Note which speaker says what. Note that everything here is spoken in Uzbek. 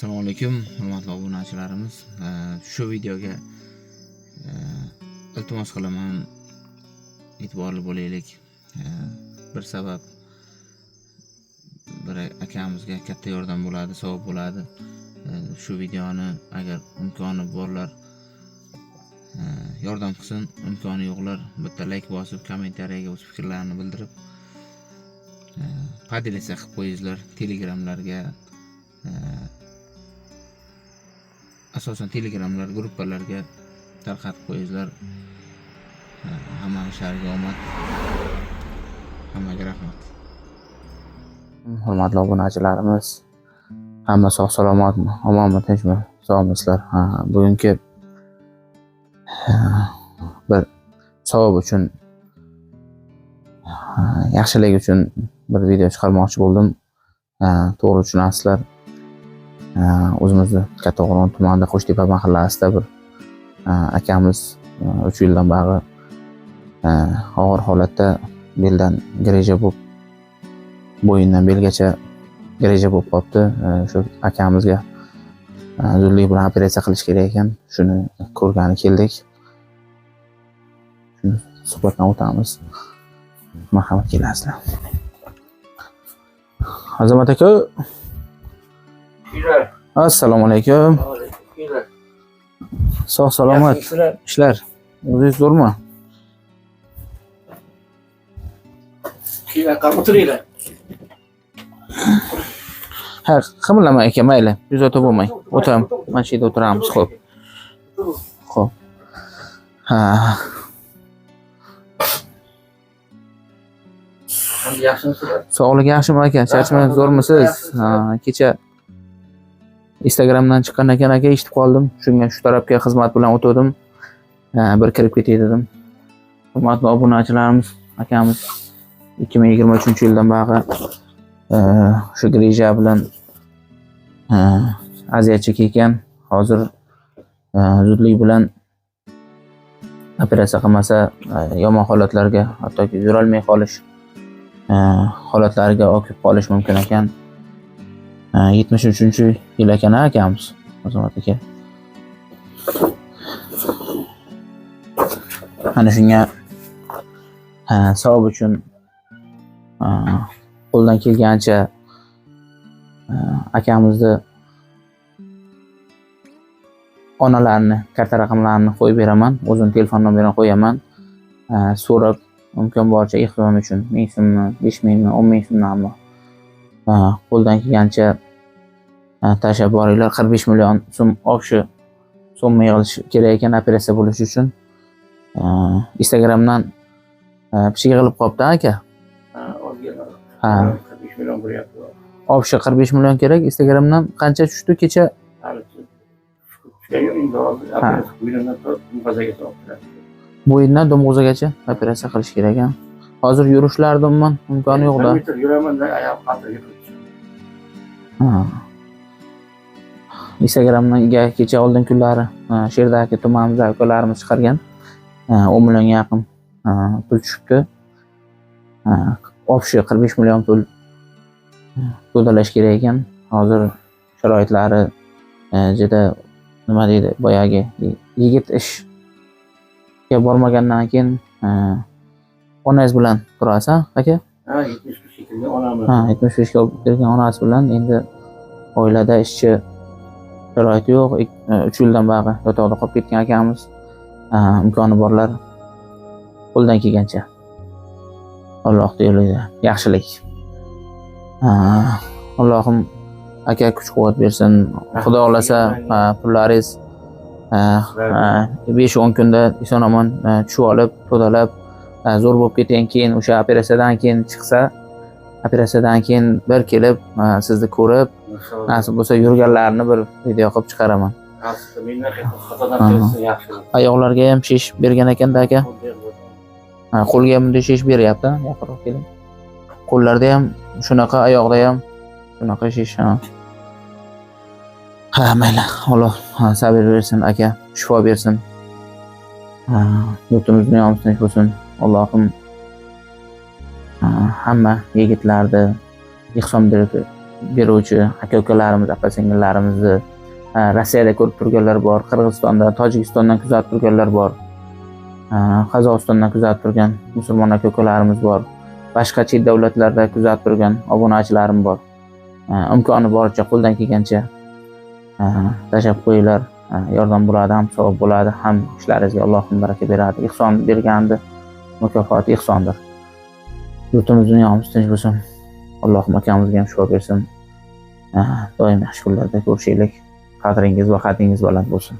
Speaker 1: Assalomu alaykum, hurmatli obunachilarimiz. Shu videoga iltimos qilaman, e'tiborli bo'laylik. Bir sabab bir akamizga katta yordam bo'ladi, savob bo'ladi. Shu videoni agar imkoni borlar yordam qilsin, imkoni yo'qlar bitta like bosib, kommentariyaga o'z fikrlarini bildirib, podelitsiya qilib qo'yinglar telegramlarga. Asosan telegramlar gruppalarga tarqatib qo'yinglar. Hamma ishlariga omad. Hammaga rahmat.
Speaker 2: Hurmatli obunachilarimiz, hamma sog' salomatmi, omonmi, tinchmi, sog'misizlar? Bugungi bir savob uchun, yaxshilik uchun bir video chiqarmoqchi bo'ldim. To'g'ri tushunasizlar. O'zimizni Kattaqo'rg'on tumanida Qo'shtepa mahallasida bir akamiz 3 yildan beri og'ir holatda beldan greja bo'lib, bo'yindan belgacha greja bo'lib qolibdi. Shu akamizga zudlik bilan operatsiya qilish kerak ekan. Shuni ko'rgani keldik. Shuni suhbatdan o'tamiz. Marhamat kelasizlar. Azamat aka. Assalomu alaykum. Sog' salomat. Ishlar o'zingiz zo'rmi?
Speaker 3: O'tiringlar.
Speaker 2: Ha, qimirlamang aka, mayli. Bezovta bo'lmang. O'tiraman. Mana shu yerda o'tiramiz, xo'p. Xo'p.
Speaker 3: Yaxshimisizlar?
Speaker 2: Sog'lik yaxshimi aka? Charchamangiz, zo'rmisiz? Kecha Instagramdan chiqqan ekan aka, eshitib qoldim. Shunga shu tarafga xizmat bilan o'tdim. Bir kirib ketay dedim. Hurmatli obunachilarimiz, akamiz 2023-yildan beri shu greja bilan aziyat chekkan. Hozir zudlik bilan operatsiya qilmasa yomon holatlarga, hattoki yurolmay qolish holatlariga olib qolish mumkin ekan. 73-yil ekan akamiz, Azamat aka. Ana shunga savob uchun qo'ldan kelgancha akamizni onalarini, karta raqamlarini qo'yib beraman, o'zim telefon nomerini qo'yaman. So'rab imkon boricha ehson uchun 1000 so'mmi, 5000mi, 10000 so'mmi qo'ldan kelgancha tashlab boringlar. 45 million so'm o'sha so'mma yig'ilish kerak ekan operatsiya bo'lish uchun. Instagramdan picha yig'ilib qolibdi aka.
Speaker 3: 45 million bo'lyapti.
Speaker 2: O'sha 45 million kerak. Instagramdan qancha tushdi kecha? Bo'yindan do'mg'izagacha operatsiya qilish kerak ekan. Hozir yurishlarida umuman imkoni yo'q-da.
Speaker 3: Yuraman-da, oyoq qaltirga
Speaker 2: Instagramdan kecha oldin kunlari shu yerdagi tumanimizda ukalarimiz chiqargan. 10 millionga yaqin pul tushibdi. O'sha 45 million pul to'lalash kerak ekan. Hozir sharoitlari juda nima deydi, boyagi yigit ishga bormagandan keyin onangiz bilan turasiz, aka?
Speaker 3: 75 shekilli onamiz.
Speaker 2: 75 ga olib kelgan onasi bilan endi oilada ishchi sharoiti yo'q. 3 yildan beri yotoqda qolib ketgan akamiz. Imkoni borlar qo'ldan kelgancha Alloh yo'lida yaxshilik. Allohim aka kuch-quvvat bersin. Xudo xolasa pullaringiz 5-10 kunda eson-omon tushib olib, to'dalab, zo'r bo'lib ketgan keyin o'sha operatsiyadan keyin chiqsa, operatsiyadan keyin bir kelib sizni ko'rib, nasib bo'lsa yurganlarini bir video qilib chiqaraman. Oyoqlarga ham shish bergan ekanda aka. Qo'lga ham bunday shish beryapti. Yaqinroq keling. Qo'llarda ham shunaqa, oyoqda ham shunaqa shish. Mayli. Alloh sabr bersin aka, shifo bersin. Yurtimiz, dunyomiz tinch bo'lsin. Allohim hamma yigitlarni ehson beruvchi aka ukalarimiz, opa singillarimizni Rossiyada ko'rib turganlar bor, Qirg'izistonda, Tojikistondan kuzatib turganlar bor, Qozog'istondan kuzatib turgan musulmon aka ukalarimiz bor, boshqa chet davlatlarda kuzatib turgan obunachilarim bor. Imkoni boricha qo'ldan kelgancha tashlab qo'yinglar, yordam bo'ladi, ham savob bo'ladi, ham ishlaringizga Allohim baraka beradi. Ihson bergandi, mukofoti ihsondir. Yurtimiz, dunyomiz tinch bo'lsin. Allohim akamizga ham shifo bersin. Doim yaxshi kunlarda ko'rishaylik. Qadringiz va qadringiz baland bo'lsin.